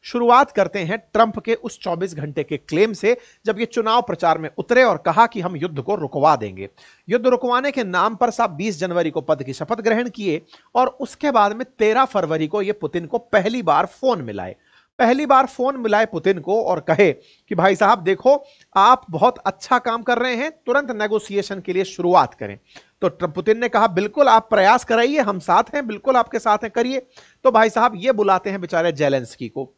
शुरुआत करते हैं ट्रंप के उस 24 घंटे के क्लेम से, जब ये चुनाव प्रचार में उतरे और कहा कि हम युद्ध को रुकवा देंगे। युद्ध रुकवाने के नाम पर साहब 20 जनवरी को पद की शपथ ग्रहण किए और उसके बाद में 13 फरवरी को ये पुतिन को पहली बार फोन मिलाए। पहली बार फोन मिलाए पुतिन को और कहे कि भाई साहब देखो, आप बहुत अच्छा काम कर रहे हैं, तुरंत नेगोशिएशन के लिए शुरुआत करें। तो पुतिन ने कहा बिल्कुल आप प्रयास कराइए, हम साथ हैं, बिल्कुल आपके साथ हैं, करिए। तो भाई साहब ये बुलाते हैं बेचारे जेलेंस्की को।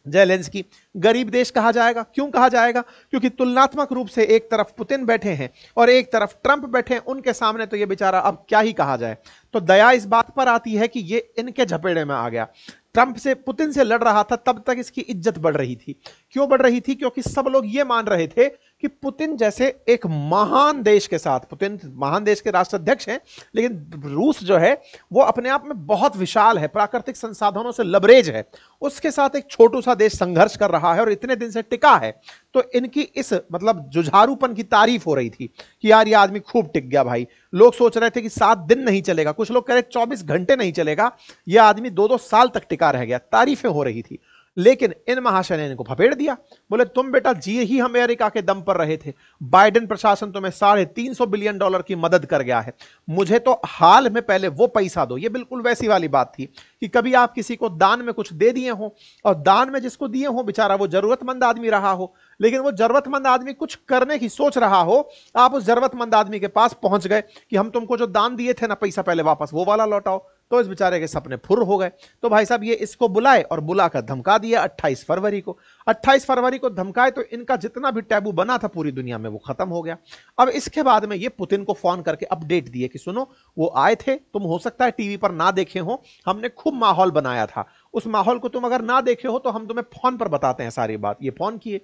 जेलेंस्की गरीब देश कहा जाएगा। क्यों कहा जाएगा? क्योंकि तुलनात्मक रूप से एक तरफ पुतिन बैठे हैं और एक तरफ ट्रंप बैठे हैं, उनके सामने तो ये बेचारा अब क्या ही कहा जाए। तो दया इस बात पर आती है कि ये इनके झपेड़े में आ गया। ट्रंप से, पुतिन से लड़ रहा था, तब तक इसकी इज्जत बढ़ रही थी। क्यों बढ़ रही थी? क्योंकि सब लोग ये मान रहे थे कि पुतिन जैसे एक महान देश के साथ, पुतिन महान देश के राष्ट्राध्यक्ष हैं, लेकिन रूस जो है वो अपने आप में बहुत विशाल है, प्राकृतिक संसाधनों से लबरेज है, उसके साथ एक छोटू सा देश संघर्ष कर रहा है और इतने दिन से टिका है। तो इनकी इस मतलब जुझारूपन की तारीफ हो रही थी कि यार ये आदमी खूब टिक गया भाई। लोग सोच रहे थे कि 7 दिन नहीं चलेगा, कुछ लोग कह रहे 24 घंटे नहीं चलेगा, ये आदमी 2-2 साल तक टिका रह गया। तारीफें हो रही थी। लेकिन इन महाशय ने इनको फपेड़ दिया। बोले तुम बेटा जी ही अमेरिका के दम पर रहे थे, बाइडेन प्रशासन तुम्हें $350 बिलियन की मदद कर गया है, मुझे तो हाल में पहले वो पैसा दो। ये बिल्कुल वैसी वाली बात थी कि कभी आप किसी को दान में कुछ दे दिए हो और दान में जिसको दिए हो बेचारा वो जरूरतमंद आदमी रहा हो, लेकिन वो जरूरतमंद आदमी कुछ करने की सोच रहा हो, आप उस जरूरतमंद आदमी के पास पहुंच गए कि हम तुमको जो दान दिए थे ना पैसा पहले वापस वो वाला लौटाओ, तो इस बेचारे के सपने फुर हो गए। तो भाई साहब ये इसको बुलाए और बुलाकर धमका दिया 28 फरवरी को। 28 फरवरी को धमकाए तो इनका जितना भी टैबू बना था पूरी दुनिया में वो खत्म हो गया। अब इसके बाद में ये पुतिन को फोन करके अपडेट दिए कि सुनो वो आए थे, तुम हो सकता है टीवी पर ना देखे हो, हमने खूब माहौल बनाया था, उस माहौल को तुम अगर ना देखे हो तो हम तुम्हें फोन पर बताते हैं सारी बात। ये फोन किए।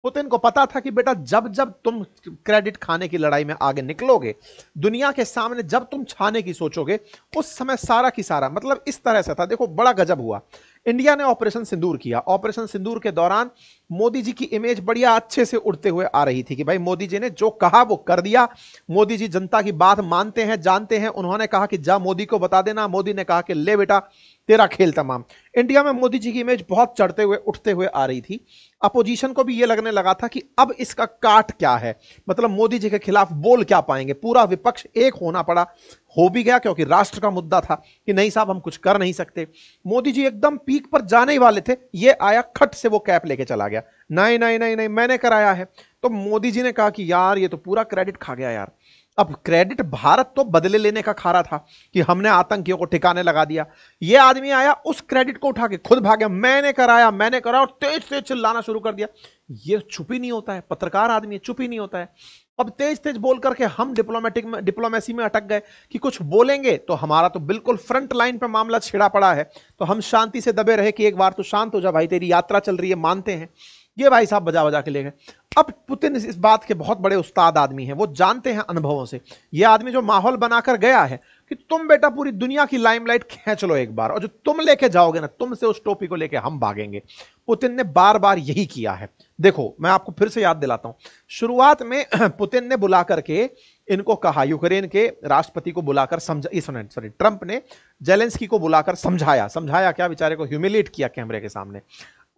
पुतिन को पता था कि बेटा जब जब तुम क्रेडिट खाने की लड़ाई में आगे निकलोगे, दुनिया के सामने जब तुम छाने की सोचोगे, उस समय सारा की सारा मतलब इस तरह से था। देखो बड़ा गजब हुआ। इंडिया ने ऑपरेशन सिंदूर किया। ऑपरेशन सिंदूर के दौरान मोदी जी की इमेज बढ़िया अच्छे से उड़ते हुए आ रही थी कि भाई मोदी जी ने जो कहा वो कर दिया, मोदी जी जनता की बात मानते हैं, जानते हैं। उन्होंने कहा कि जा मोदी को बता देना, मोदी ने कहा कि ले बेटा तेरा खेल तमाम। इंडिया में मोदी जी की इमेज बहुत चढ़ते हुए उठते हुए आ रही थी। अपोजिशन को भी यह लगने लगा था कि अब इसका काट क्या है, मतलब मोदी जी के खिलाफ बोल क्या पाएंगे। पूरा विपक्ष एक होना पड़ा, हो भी गया क्योंकि राष्ट्र का मुद्दा था कि नहीं साहब हम कुछ कर नहीं सकते। मोदी जी एकदम पीक पर जाने ही वाले थे, ये आया खट से वो कैप लेके चला गया, नहीं नहीं नहीं नहीं मैंने कराया है। तो मोदी जी ने कहा कि यार ये तो पूरा क्रेडिट खा गया यार। अब क्रेडिट भारत तो बदले लेने का खा रहा था कि हमने आतंकियों को ठिकाने लगा दिया, ये आदमी आया उस क्रेडिट को उठा के खुद भाग गया, मैंने कराया और तेज तेज चिल्लाना शुरू कर दिया। ये चुप ही नहीं होता है, पत्रकार आदमी चुप ही नहीं होता है। अब तेज तेज बोल करके हम डिप्लोमेसी में अटक गए कि कुछ बोलेंगे तो हमारा तो बिल्कुल फ्रंट लाइन पे मामला छिड़ा पड़ा है, तो हम शांति से दबे रहे कि एक बार तो शांत हो जा भाई, तेरी यात्रा चल रही है, मानते हैं। ये भाई साहब बजा बजा के ले गए। अब पुतिन इस बात के बहुत बड़े उस्ताद आदमी हैं, वो जानते हैं अनुभवों से। ये आदमी जो माहौल बनाकर गया है कि तुम बेटा पूरी दुनिया की लाइमलाइट खींच लो एक बार, और जो तुम लेके जाओगे ना, तुमसे उस टोपी को लेके हम भागेंगे। पुतिन ने बार बार यही किया है। देखो मैं आपको फिर से याद दिलाता हूं, शुरुआत में पुतिन ने बुला करके इनको कहा, यूक्रेन के राष्ट्रपति को बुलाकर ट्रंप ने जेलेंस्की को बुलाकर समझाया क्या, बेचारे को ह्यूमिलेट किया कैमरे के सामने।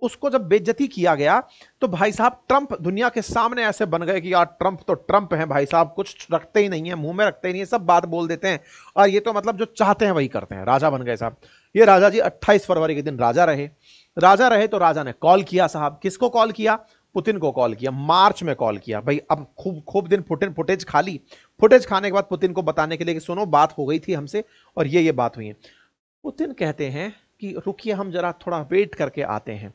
उसको जब बेइज्जती किया गया तो भाई साहब ट्रंप दुनिया के सामने ऐसे बन गए कि यार ट्रंप तो ट्रंप है भाई साहब, कुछ रखते ही नहीं है, मुंह में रखते ही नहीं है, सब बात बोल देते हैं और ये तो मतलब जो चाहते हैं वही करते हैं, राजा बन गए साहब। ये राजा जी 28 फरवरी के दिन राजा रहे तो राजा ने कॉल किया साहब। किसको कॉल किया? पुतिन को कॉल किया, मार्च में कॉल किया भाई। अब खूब दिन पुतिन फुटेज खा ली। फुटेज खाने के बाद पुतिन को बताने के लिए कि सुनो बात हो गई थी हमसे और ये बात हुई है। पुतिन कहते हैं कि रुकिए हम जरा थोड़ा वेट करके आते हैं।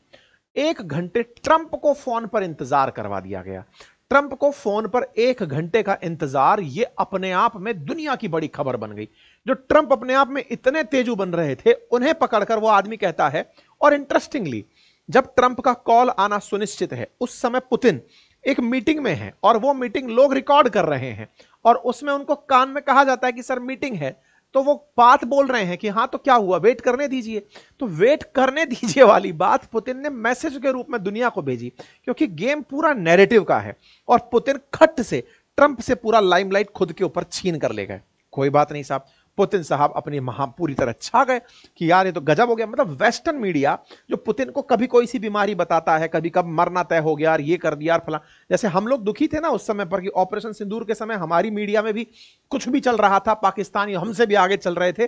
1 घंटे ट्रंप को फोन पर इंतजार करवा दिया गया। ट्रंप को फोन पर 1 घंटे का इंतजार, ये अपने आप में दुनिया की बड़ी खबर बन गई। जो ट्रंप अपने आप में इतने तेजू बन रहे थे उन्हें पकड़कर वो आदमी कहता है, और इंटरेस्टिंगली जब ट्रंप का कॉल आना सुनिश्चित है उस समय पुतिन एक मीटिंग में है और वो मीटिंग लोग रिकॉर्ड कर रहे हैं और उसमें उनको कान में कहा जाता है कि सर मीटिंग है, तो वो बात बोल रहे हैं कि हाँ तो क्या हुआ, वेट करने दीजिए। तो वेट करने दीजिए वाली बात पुतिन ने मैसेज के रूप में दुनिया को भेजी, क्योंकि गेम पूरा नैरेटिव का है और पुतिन खट से ट्रंप से पूरा लाइमलाइट खुद के ऊपर छीन कर ले गए। कोई बात नहीं साहब, पुतिन साहब अपनी पूरी तरह छा गए कि यार ये तो गजब हो गया। मतलब वेस्टर्न मीडिया जो पुतिन को कभी कोई सी बीमारी बताता है, कभी कब मरना तय हो गया यार, ये कर दिया यार फला, जैसे हम लोग दुखी थे ना उस समय पर कि ऑपरेशन सिंदूर के समय हमारी मीडिया में भी कुछ भी चल रहा था, पाकिस्तानी हमसे भी आगे चल रहे थे,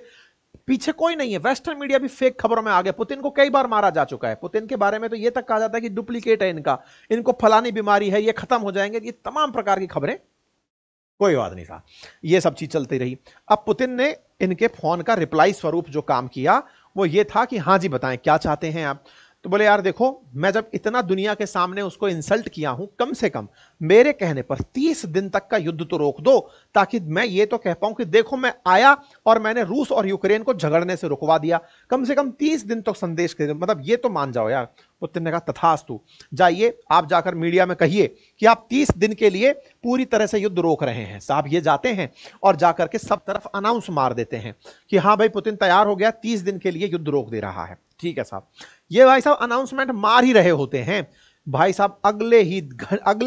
पीछे कोई नहीं है। वेस्टर्न मीडिया भी फेक खबरों में आ गया। पुतिन को कई बार मारा जा चुका है, पुतिन के बारे में तो यह तक कहा जाता है कि डुप्लीकेट है इनका, इनको फलानी बीमारी है, ये खत्म हो जाएंगे, ये तमाम प्रकार की खबरें। कोई बात नहीं था, ये सब चीज चलती रही। अब पुतिन ने इनके फोन का रिप्लाई स्वरूप जो काम किया वो ये था कि हाँ जी बताएं क्या चाहते हैं आप। तो बोले यार देखो, मैं जब इतना दुनिया के सामने उसको इंसल्ट किया हूं, कम से कम मेरे कहने पर 30 दिन तक का युद्ध तो रोक दो, ताकि मैं ये तो कह पाऊं कि देखो मैं आया और मैंने रूस और यूक्रेन को झगड़ने से रुकवा दिया। कम से कम 30 दिन तक संदेश के, मतलब ये तो मान जाओ यार। पुतिन ने कहा तथास्तु, जाइए आप जाकर मीडिया में कहिए कि आप 30 दिन के लिए पूरी तरह से युद्ध रोक रहे हैं। साहब ये जाते हैं और जाकर के सब तरफ अनाउंस मार देते हैं कि हाँ भाई पुतिन तैयार हो गया, 30 दिन के लिए युद्ध रोक दे रहा है। ठीक है साहब, ये भाई साहब अनाउंसमेंट मार ही रहे होते हैं, भाई साहब अगले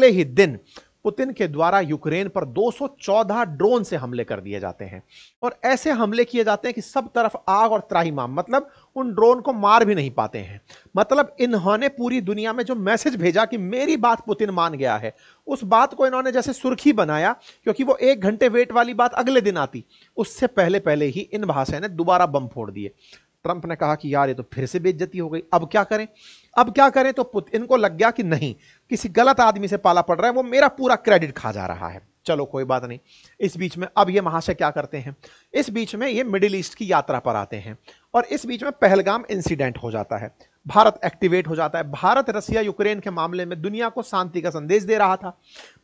ही दिन पुतिन के द्वारा यूक्रेन पर 214 ड्रोन से हमले कर दिए जाते हैं। और ऐसे हमले किए जाते हैं कि सब तरफ आग और त्राहिमाम, मतलब उन ड्रोन को मार भी नहीं पाते हैं। मतलब इन्होंने पूरी दुनिया में जो मैसेज भेजा कि मेरी बात पुतिन मान गया है, उस बात को इन्होंने जैसे सुर्खी बनाया, क्योंकि वो 1 घंटे वेट वाली बात अगले दिन आती, उससे पहले पहले ही इन भाषा ने दोबारा बम फोड़ दिए। ट्रंप ने कहा कि यार ये तो फिर से बेइज्जती हो गई, अब क्या करें, अब क्या करें। तो इनको लग गया कि नहीं, किसी गलत आदमी से पाला पड़ रहा है, वो मेरा पूरा क्रेडिट खा जा रहा है। चलो कोई बात नहीं। इस बीच में अब ये महाशय क्या करते हैं, इस बीच में ये मिडिल ईस्ट की यात्रा पर आते हैं और इस बीच में पहलगाम इंसिडेंट हो जाता है। भारत एक्टिवेट हो जाता है। भारत रसिया यूक्रेन के मामले में दुनिया को शांति का संदेश दे रहा था।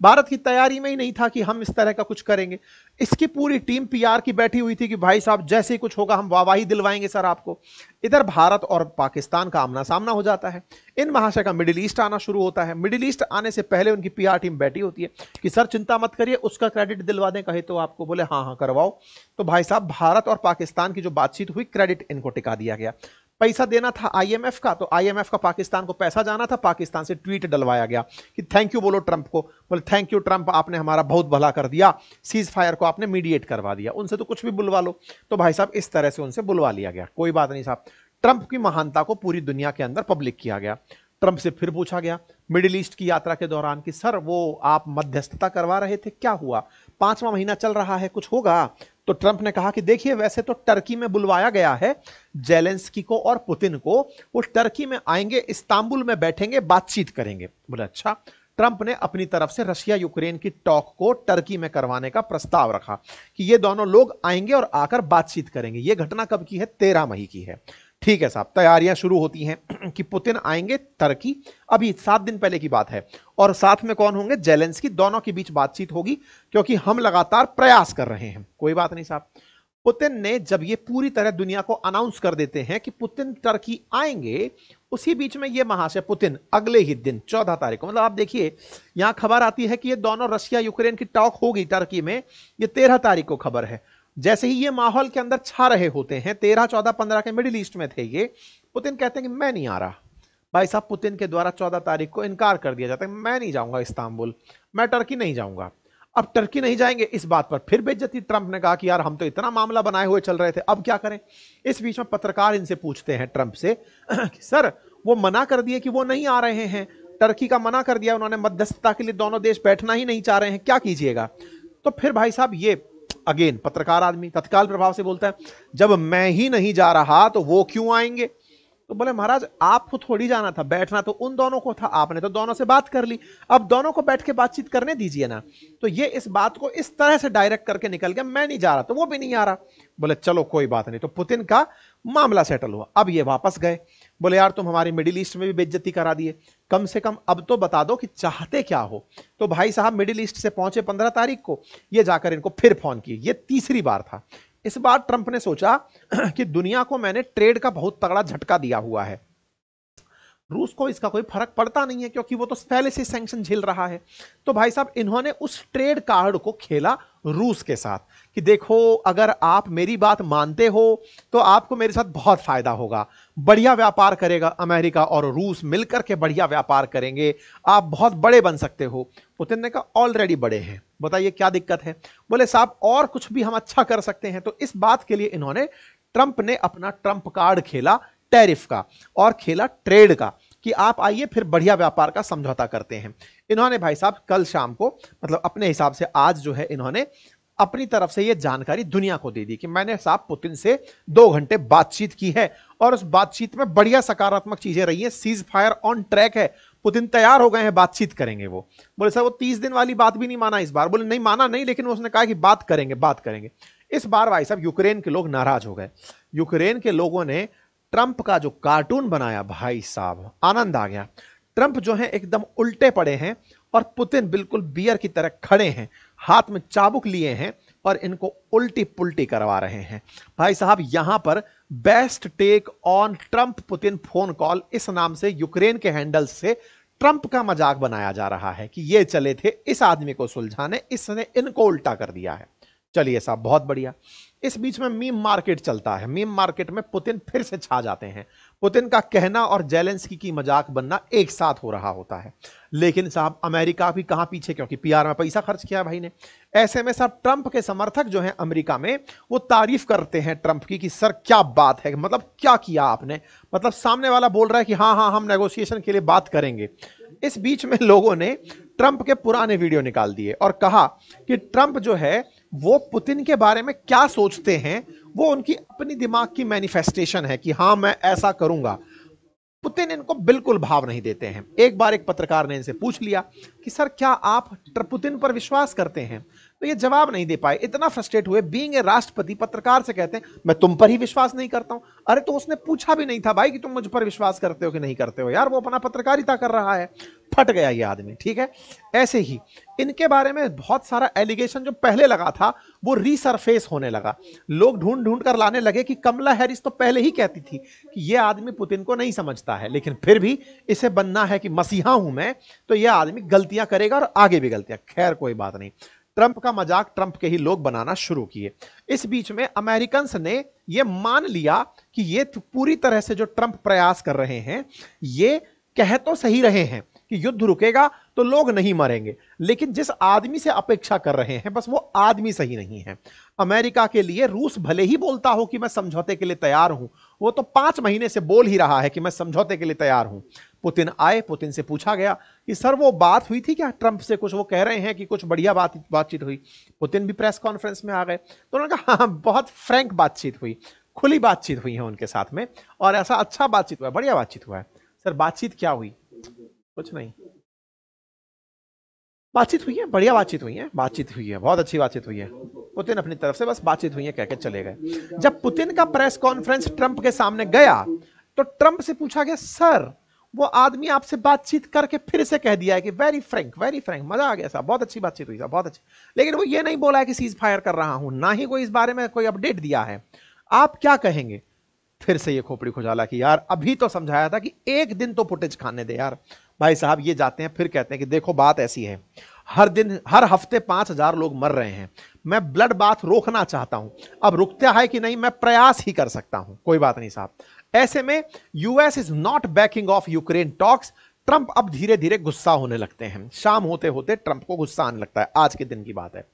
भारत की तैयारी में ही नहीं था कि हम इस तरह का कुछ करेंगे। इसकी पूरी टीम पीआर की बैठी हुई थी कि भाई साहब जैसे ही कुछ होगा हम वाहवाही दिलवाएंगे सर आपको। इधर भारत और पाकिस्तान का आमना सामना हो जाता है। इन महाशय का मिडिल ईस्ट आना शुरू होता है। मिडिल ईस्ट आने से पहले उनकी पीआर टीम बैठी होती है कि सर चिंता मत करिए, उसका क्रेडिट दिलवा दें कहे तो आपको। बोले हाँ हाँ करवाओ। तो भाई साहब भारत और पाकिस्तान की जो बातचीत हुई, क्रेडिट इनको टिका दिया गया। पैसा देना था आईएमएफ का, तो आईएमएफ का पाकिस्तान को पैसा जाना था, पाकिस्तान से ट्वीट डलवाया गया कि थैंक यू बोलो ट्रंप को। बोले थैंक यू ट्रंप, आपने हमारा बहुत भला कर दिया, सीज फायर को आपने मीडिएट करवा दिया, उनसे तो कुछ भी बुलवा लो। तो भाई साहब इस तरह से उनसे बुलवा लिया गया। कोई बात नहीं साहब, ट्रंप की महानता को पूरी दुनिया के अंदर पब्लिक किया गया। ट्रंप से फिर पूछा गया मिडिल ईस्ट की यात्रा के दौरान कि सर वो आप मध्यस्थता करवा रहे थे, क्या हुआ, 5वां महीना चल रहा है, कुछ होगा। तो ट्रंप ने कहा कि देखिए वैसे तो टर्की में बुलवाया गया है जेलेंस्की को और पुतिन को, वो टर्की में आएंगे, इस्तांबुल में बैठेंगे, बातचीत करेंगे। बोले अच्छा। ट्रंप ने अपनी तरफ से रशिया यूक्रेन की टॉक को टर्की में करवाने का प्रस्ताव रखा कि ये दोनों लोग आएंगे और आकर बातचीत करेंगे। ये घटना कब की है, 13 मई की है। ठीक है साहब, तैयारियां शुरू होती हैं कि पुतिन आएंगे टर्की, अभी 7 दिन पहले की बात है, और साथ में कौन होंगे, जेलेंस्की, दोनों के बीच बातचीत होगी क्योंकि हम लगातार प्रयास कर रहे हैं। कोई बात नहीं साहब। पुतिन ने जब ये पूरी तरह दुनिया को अनाउंस कर देते हैं कि पुतिन टर्की आएंगे, उसी बीच में ये महाशय पुतिन अगले ही दिन 14 तारीख को, मतलब आप देखिए यहां खबर आती है कि ये दोनों रशिया यूक्रेन की टॉक होगी टर्की में, ये 13 तारीख को खबर है। जैसे ही ये माहौल के अंदर छा रहे होते हैं, 13, 14, 15 के मिडिल ईस्ट में थे ये, पुतिन कहते हैं कि मैं नहीं आ रहा। भाई साहब पुतिन के द्वारा 14 तारीख को इनकार कर दिया जाता है, मैं नहीं जाऊंगा इस्तांबुल, मैं टर्की नहीं जाऊंगा। अब टर्की नहीं जाएंगे, इस बात पर फिर बेइज्जती। ट्रंप ने कहा कि यार हम तो इतना मामला बनाए हुए चल रहे थे, अब क्या करें। इस बीच में पत्रकार इनसे पूछते हैं ट्रंप से कि सर वो मना कर दिए कि वो नहीं आ रहे हैं, टर्की का मना कर दिया उन्होंने, मध्यस्थता के लिए दोनों देश बैठना ही नहीं चाह रहे हैं, क्या कीजिएगा। तो फिर भाई साहब ये अगेन पत्रकार आदमी तत्काल प्रभाव से बोलता है जब मैं ही नहीं जा रहा तो वो क्यों आएंगे। तो बोले महाराज आपको थोड़ी जाना था, बैठना तो उन दोनों को था, आपने तो दोनों से बात कर ली, अब दोनों को बैठ के बातचीत करने दीजिए ना। तो ये इस बात को इस तरह से डायरेक्ट करके निकल गया, मैं नहीं जा रहा तो वो भी नहीं आ रहा। बोले चलो कोई बात नहीं। तो पुतिन का मामला सेटल हुआ। अब ये वापस गए, बोले यार तुम हमारी मिडिल ईस्ट में भी बेइज्जती करा दिए, कम से कम अब तो बता दो कि चाहते क्या हो। तो भाई साहब मिडिल ईस्ट से पहुंचे 15 तारीख को, ये जाकर इनको फिर फोन किए। ये तीसरी बार था। इस बार ट्रंप ने सोचा कि दुनिया को मैंने ट्रेड का बहुत तगड़ा झटका दिया हुआ है, रूस को इसका कोई फर्क पड़ता नहीं है क्योंकि वो तो पहले से सैंक्शन झेल रहा है। तो भाई साहब इन्होंने उस ट्रेड कार्ड को खेला रूस के साथ कि देखो अगर आप मेरी बात मानते हो तो आपको मेरे साथ बहुत फायदा होगा, बढ़िया व्यापार करेगा अमेरिका और रूस मिलकर के, बढ़िया व्यापार करेंगे, आप बहुत बड़े बन सकते हो। पुतिन ने कहा ऑलरेडी बड़े हैं, बताइए क्या दिक्कत है। बोले साहब और कुछ भी हम अच्छा कर सकते हैं। तो इस बात के लिए इन्होंने, ट्रंप ने अपना ट्रंप कार्ड खेला टैरिफ का और खेला ट्रेड का कि आप आइए फिर बढ़िया व्यापार का समझौता करते हैं। इन्होंने भाई साहब कल शाम को, मतलब अपने हिसाब से आज जो है, इन्होंने अपनी तरफ से यह जानकारी दुनिया को दे दी कि मैंने साहब पुतिन से 2 घंटे बातचीत की है और उस बातचीत में बढ़िया सकारात्मक चीजें रही हैं, सीज फायर ऑन ट्रैक है, पुतिन तैयार हो गए हैं, बातचीत करेंगे। वो बोले सर वो 30 दिन वाली बात भी नहीं माना इस बार। बोले नहीं माना नहीं, लेकिन उसने कहा कि बात करेंगे बात करेंगे। इस बार भाई साहब यूक्रेन के लोग नाराज हो गए। यूक्रेन के लोगों ने ट्रंप का जो कार्टून बनाया भाई साहब, आनंद आ गया। ट्रंप जो है एकदम उल्टे पड़े हैं और पुतिन बिल्कुल बियर की तरह खड़े हैं, हाथ में चाबुक लिए हैं और इनको उल्टी पुल्टी करवा रहे हैं। भाई साहब यहां पर best take on Trump Putin phone call, इस नाम से यूक्रेन के हैंडल से ट्रंप का मजाक बनाया जा रहा है कि ये चले थे इस आदमी को सुलझाने, इसने इनको उल्टा कर दिया है। चलिए साहब बहुत बढ़िया। इस बीच में मीम मार्केट चलता है, मीम मार्केट में पुतिन फिर से छा जाते हैं। पुतिन का कहना और जेलेंस्की की मजाक बनना एक साथ हो रहा होता है। लेकिन साहब अमेरिका भी कहां पीछे, क्योंकि पीआर में पैसा खर्च किया भाई ने। ऐसे में साहब ट्रंप के समर्थक जो हैं अमेरिका में, वो तारीफ करते हैं ट्रंप की कि सर क्या बात है, मतलब क्या किया आपने, मतलब सामने वाला बोल रहा है कि हाँ हाँ हम नेगोशिएशन के लिए बात करेंगे। इस बीच में लोगों ने ट्रंप के पुराने वीडियो निकाल दिए और कहा कि ट्रंप जो है वो पुतिन के बारे में क्या सोचते हैं, वो उनकी अपनी दिमाग की मैनिफेस्टेशन है कि हाँ मैं ऐसा करूंगा। पुतिन इनको बिल्कुल भाव नहीं देते हैं। एक बार एक पत्रकार ने इनसे पूछ लिया कि सर क्या आप पुतिन पर विश्वास करते हैं, तो ये जवाब नहीं दे पाए, इतना फ्रस्ट्रेट हुए। बीइंग ए राष्ट्रपति पत्रकार से कहते हैं मैं तुम पर ही विश्वास नहीं करता हूं। अरे तो उसने पूछा भी नहीं था भाई कि तुम मुझ पर विश्वास करते हो कि नहीं करते हो, यार वो अपना पत्रकारिता कर रहा है। फट गया ये आदमी, ठीक है। ऐसे ही इनके बारे में बहुत सारा एलिगेशन जो पहले लगा था वो रीसरफेस होने लगा। लोग ढूंढ ढूंढ कर लाने लगे कि कमला हैरिस तो पहले ही कहती थी कि ये आदमी पुतिन को नहीं समझता है, लेकिन फिर भी इसे बनना है कि मसीहा हूं मैं, तो यह आदमी गलतियां करेगा और आगे भी गलतियां। खैर कोई बात नहीं, ट्रंप का मजाक ट्रंप के ही लोग बनाना शुरू किए। इस बीच में अमेरिकन ने यह मान लिया कि ये पूरी तरह से जो ट्रंप प्रयास कर रहे हैं, ये कह तो सही रहे हैं कि युद्ध रुकेगा तो लोग नहीं मरेंगे, लेकिन जिस आदमी से अपेक्षा कर रहे हैं बस वो आदमी सही नहीं है। अमेरिका के लिए रूस भले ही बोलता हो कि मैं समझौते के लिए तैयार हूं, वो तो 5 महीने से बोल ही रहा है कि मैं समझौते के लिए तैयार हूं। पुतिन आए, पुतिन से पूछा गया कि सर वो बात हुई थी क्या ट्रंप से, कुछ वो कह रहे हैं कि कुछ बढ़िया बातचीत हुई। पुतिन भी प्रेस कॉन्फ्रेंस में आ गए तो उन्होंने कहा हाँ बहुत फ्रैंक बातचीत हुई, खुली बातचीत हुई है उनके साथ में, और ऐसा अच्छा बातचीत हुआ है, बढ़िया बातचीत हुआ है। सर बातचीत क्या हुई, कुछ नहीं, बातचीत हुई है, बढ़िया बातचीत हुई है, बातचीत हुई है, बहुत अच्छी बातचीत हुई है। पुतिन अपनी तरफ से बस बातचीत हुई है कह के चले गए। जब पुतिन का प्रेस कॉन्फ्रेंस ट्रंप के सामने गया तो ट्रंप से पूछा गया सर वो आदमी आपसे बातचीत करके फिर से कह दिया है कि वेरी फ्रैंक, मजा आ गया साहब, बहुत अच्छी बातचीत हुई साहब, बहुत अच्छी, लेकिन वो ये नहीं बोला है कि सीज फायर कर रहा हूं, ना ही कोई इस बारे में कोई अपडेट दिया है, आप क्या कहेंगे। फिर से ये खोपड़ी खुजाला कि यार अभी तो समझाया था कि एक दिन तो फुटेज खाने दे यार। भाई साहब ये जाते हैं फिर कहते हैं कि देखो बात ऐसी है, हर दिन हर हफ्ते 5000 लोग मर रहे हैं, मैं ब्लड बाथ रोकना चाहता हूं, अब रुकता है कि नहीं मैं प्रयास ही कर सकता हूं। कोई बात नहीं साहब। ऐसे में US is not banking of Ukraine talks. Trump अब धीरे धीरे गुस्सा होने लगते हैं। शाम होते होते ट्रंप को गुस्सा आने लगता है, आज के दिन की बात है।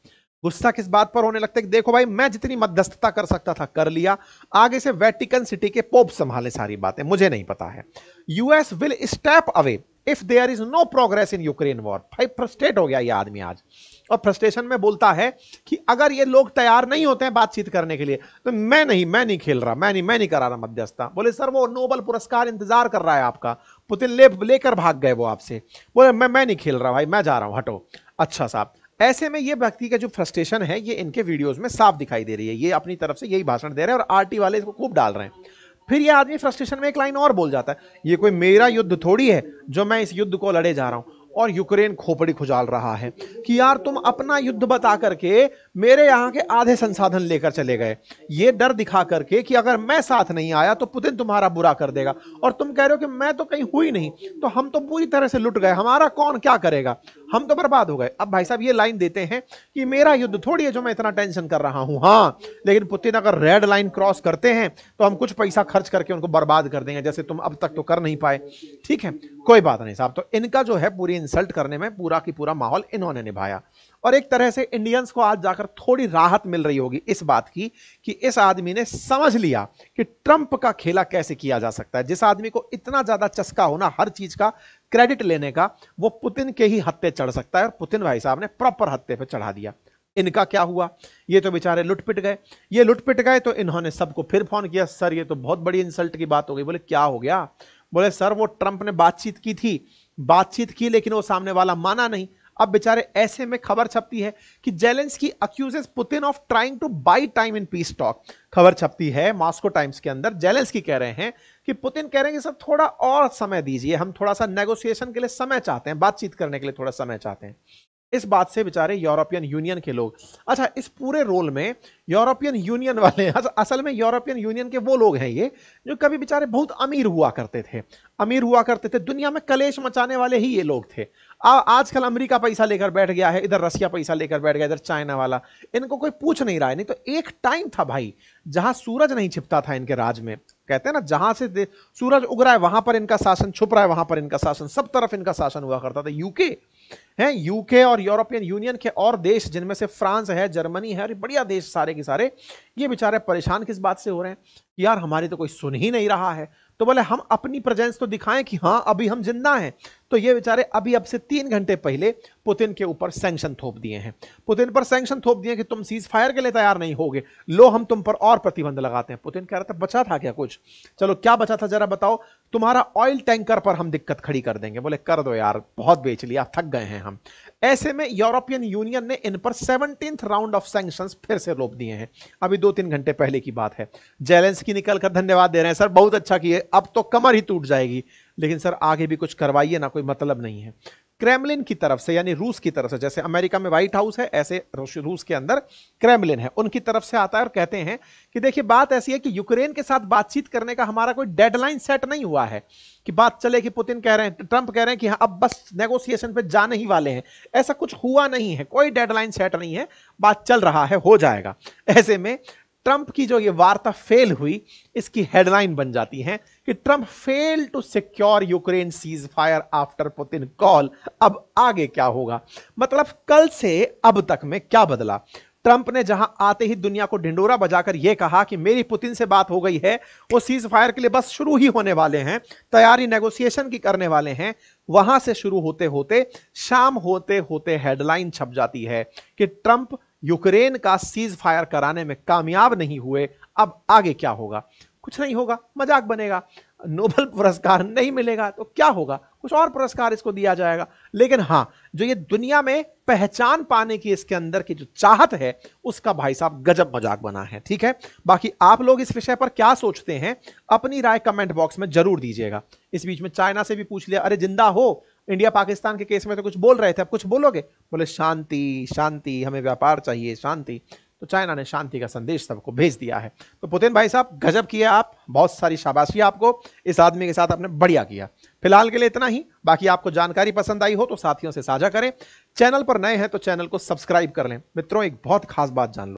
गुस्सा किस बात पर होने लगता है कि देखो भाई मैं जितनी मध्यस्थता कर सकता था कर लिया, आगे से वेटिकन सिटी के पोप संभाले सारी बातें, मुझे नहीं पता है। US will step away if there is no progress in Ukraine war. भाई फ्रस्ट्रेट हो गया ये आदमी आज, और फ्रस्ट्रेशन में बोलता है कि अगर ये लोग तैयार नहीं होते हैं बातचीत करने के लिए तो मैं नहीं खेल रहा, मैं नहीं करा रहा मध्यस्थता। बोले सर वो नोबेल पुरस्कार इंतजार कर रहा है आपका, पुतिन लेकर भाग गए वो आपसे। बोले मैं नहीं खेल रहा भाई, मैं जा रहा हूं, हटो। अच्छा साहब, ऐसे में ये व्यक्ति का जो फ्रस्ट्रेशन है ये इनके वीडियोस में साफ दिखाई दे रही है, ये अपनी तरफ से यही भाषण दे रहे हैं और आरटी वाले इसको खूब डाल रहे हैं। फिर ये आदमी फ्रस्ट्रेशन में एक लाइन और बोल जाता है, ये कोई मेरा युद्ध थोड़ी है जो मैं इस युद्ध को लड़े जा रहा हूं। और यूक्रेन खोपड़ी खुजाल रहा है कि यार तुम अपना युद्ध बता करके मेरे यहां के आधे संसाधन लेकर चले गए, ये डर दिखा करके कि अगर मैं साथ नहीं आया तो पुतिन तुम्हारा बुरा कर देगा, और तुम कह रहे हो कि मैं तो कहीं हुई नहीं, तो हम तो पूरी तरह से लुट गए, हमारा कौन क्या करेगा, हम तो बर्बाद हो गए। अब भाई साहब ये लाइन देते हैं कि मेरा युद्ध थोड़ी है जो मैं इतना टेंशन कर रहा हूं, हाँ लेकिन पुतिन अगर रेड लाइन क्रॉस करते हैं तो हम कुछ पैसा खर्च करके उनको बर्बाद कर देंगे, जैसे तुम अब तक तो कर नहीं पाए। ठीक है, कोई बात नहीं साहब। तो इनका जो है पूरी इंसल्ट करने में पूरा की पूरा माहौल इन्होंने निभाया, और एक तरह से इंडियंस को आज जाकर थोड़ी राहत मिल रही होगी इस बात की कि इस आदमी ने समझ लिया कि ट्रंप का खेला कैसे किया जा सकता है। जिस आदमी को इतना ज्यादा चस्का होना हर चीज का क्रेडिट लेने का, वो पुतिन के ही हत्थे चढ़ सकता है, और पुतिन भाई साहब ने प्रॉपर हत्थे पे चढ़ा दिया। इनका क्या हुआ, ये तो बेचारे लुटपिट गए। ये लुटपिट गए तो इन्होंने सबको फिर फोन किया, सर ये तो बहुत बड़ी इंसल्ट की बात हो गई। बोले क्या हो गया? बोले सर वो ट्रंप ने बातचीत की थी, बातचीत की लेकिन वो सामने वाला माना नहीं। अब बेचारे ऐसे में खबर छपती है कि Zelensky accuses Putin of trying to buy time in peace talk. खबर छपती है मॉस्को टाइम्स के अंदर, जेलेंस्की कह रहे हैं कि पुतिन कह रहे हैं कि सर थोड़ा और समय दीजिए, हम थोड़ा सा नेगोशिएशन के लिए समय चाहते हैं, बातचीत करने के लिए थोड़ा समय चाहते हैं। इस बात से बेचारे यूरोपियन यूनियन के लोग, अच्छा इस पूरे रोल में यूरोपियन यूनियन वाले, असल में यूरोपियन यूनियन के वो लोग हैं ये जो कभी बेचारे बहुत अमीर हुआ करते थे, अमीर हुआ करते थे, दुनिया में कलेश मचाने वाले ही ये लोग थे। आजकल अमेरिका पैसा लेकर बैठ गया है, इधर रसिया पैसा लेकर बैठ गया, इधर चाइना वाला, इनको कोई पूछ नहीं रहा है। नहीं तो एक टाइम था भाई जहां सूरज नहीं छिपता था इनके राज में, कहते हैं ना जहां से सूरज उग रहा है वहां पर इनका शासन, छुप रहा है वहां पर इनका शासन, सब तरफ इनका शासन हुआ करता था। यूके है, यूके और यूरोपियन यूनियन के और देश जिनमें से फ्रांस है, जर्मनी है, और बढ़िया देश सारे के सारे, ये बेचारे परेशान किस बात से हो रहे हैं कि यार हमारी तो कोई सुन ही नहीं रहा है। तो बोले हम अपनी प्रेजेंस तो दिखाएं कि हाँ अभी हम जिंदा हैं। तो ये बेचारे अभी अब से 3 घंटे पहले पुतिन के ऊपर सैंक्शन थोप दिए हैं, पुतिन पर सैंक्शन थोप दिए कि तुम सीज फायर के लिए तैयार नहीं होगे, लो हम तुम पर और प्रतिबंध लगाते हैं। पुतिन कह रहा था बचा था क्या कुछ, चलो क्या बचा था जरा बताओ, तुम्हारा ऑयल टैंकर पर हम दिक्कत खड़ी कर देंगे। बोले कर दो यार, बहुत बेच लिया, थक गए हैं हम। ऐसे में यूरोपियन यूनियन ने इन पर 17th राउंड ऑफ सैंक्शंस फिर से रोक दिए हैं, अभी 2-3 घंटे पहले की बात है। जेलेंस्की निकलकर धन्यवाद दे रहे हैं, सर बहुत अच्छा किए, अब तो कमर ही टूट जाएगी, लेकिन सर आगे भी कुछ करवाइए ना, कोई मतलब नहीं है। क्रेमलिन की तरफ से यानी रूस की तरफ से, जैसे अमेरिका में व्हाइट हाउस है ऐसे रूस के अंदर क्रेमलिन है, उनकी तरफ से आता है और कहते हैं कि देखिए बात ऐसी है कि यूक्रेन के साथ बातचीत करने का हमारा कोई डेडलाइन सेट नहीं हुआ है कि बात चले कि पुतिन कह रहे हैं, ट्रंप कह रहे हैं कि हाँ अब बस नेगोशिएशन पे जाने ही वाले हैं, ऐसा कुछ हुआ नहीं है, कोई डेडलाइन सेट नहीं है, बात चल रहा है, हो जाएगा। ऐसे में ट्रंप की जो ये वार्ता फेल हुई, इसकी हेडलाइन बन जाती है कि Trump fail to secure Ukraine ceasefire after Putin call. अब आगे क्या होगा, मतलब कल से अब तक में क्या बदला। ट्रंप ने जहां आते ही दुनिया को ढिंडोरा बजाकर यह कहा कि मेरी पुतिन से बात हो गई है, वो सीज फायर के लिए बस शुरू ही होने वाले हैं, तैयारी नेगोशिएशन की करने वाले हैं, वहां से शुरू होते होते शाम होते होते हेडलाइन छप जाती है कि ट्रंप यूक्रेन का सीज फायर कराने में कामयाब नहीं हुए। अब आगे क्या होगा, कुछ नहीं होगा, मजाक बनेगा, नोबेल पुरस्कार नहीं मिलेगा तो क्या होगा, कुछ और पुरस्कार इसको दिया जाएगा। लेकिन हां, जो ये दुनिया में पहचान पाने की इसके अंदर की जो चाहत है, उसका भाई साहब गजब मजाक बना है। ठीक है, बाकी आप लोग इस विषय पर क्या सोचते हैं, अपनी राय कमेंट बॉक्स में जरूर दीजिएगा। इस बीच में चाइना से भी पूछ लिया, अरे जिंदा हो, इंडिया पाकिस्तान के केस में तो कुछ बोल रहे थे, अब कुछ बोलोगे? बोले शांति शांति, हमें व्यापार चाहिए, शांति। तो चाइना ने शांति का संदेश सबको भेज दिया है। तो पुतिन भाई साहब गजब किया आप, बहुत सारी शाबाशी आपको, इस आदमी के साथ आपने बढ़िया किया। फिलहाल के लिए इतना ही, बाकी आपको जानकारी पसंद आई हो तो साथियों से साझा करें, चैनल पर नए हैं तो चैनल को सब्सक्राइब कर लें। मित्रों एक बहुत खास बात जान लो,